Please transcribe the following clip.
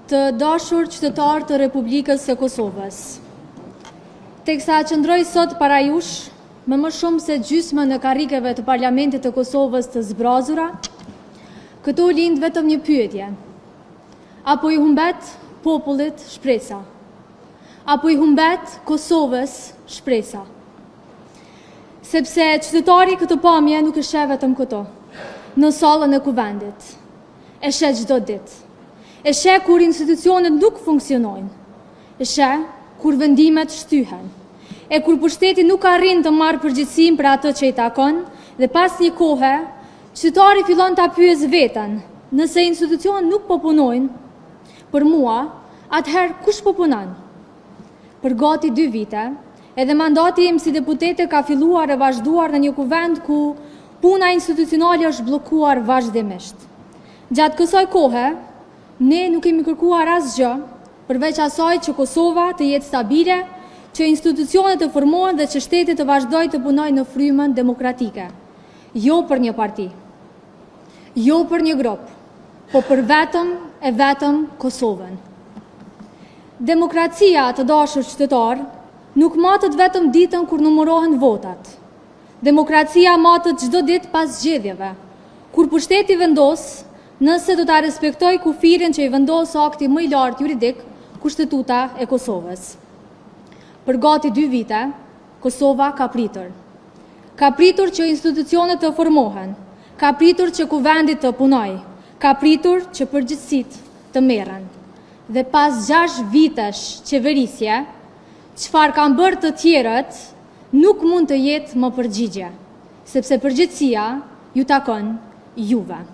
Të dashur qytetarë të Republikës së Kosovës. Teksa qëndroj sot para jush, me më shumë se gjysmën e karrikeve të Parlamentit të Kosovës të zbrazura, këtu lind vetëm një pyetje. Apo i humbet popullit shpresa? Apo i humbet Kosovës shpresa? Sepse qytetari këtë pamje nuk e sheh vetëm këto, në sallën e kuvendit. E sheh çdo ditë. E sheh kur institucionet nuk funksionojnë. E sheh kur vendimet shtyhen. E kur pushteti nuk arrin të marrë përgjegjësinë për atë që i takon, dhe pas një kohe, qytetari fillon ta pyes veten, nëse institucionet nuk po punojnë për mua, atëherë kush po punon? Për gati 2 vite, edhe mandati im si deputete ka filluar e vazhduar në një kuvend ku puna institucionale është bllokuar vazhdimisht. Gjatë kësaj kohe, ne nuk kemi kërkuar asgjë, përveç asaj që Kosova të jetë stabile, që institucionet të formohen dhe që shteti të vazhdojë të punojë në frymën demokratike. Jo për një parti, jo për një grup, po për vetëm e vetëm Kosovën. Demokracia, të dashur qytetar, nuk matet vetëm ditën kur numërohen votat. Demokracia matet çdo ditë pas zgjedhjeve, kur pushteti vendos nëse do ta respektoj kufirin që i vendos akti më i lartë juridik, Kushtetuta e Kosovës. Për gati 2 vite, Kosova ka pritur. Ka pritur që institucionet të formohen, ka pritur që kuvendi të punojë, ka pritur që përgjegjësitë të merren. Dhe pas 6 vitesh qeverisje, çfarë kanë bërë të tjerët, nuk mund të jetë më përgjigje, sepse përgjegjësia ju takon juve.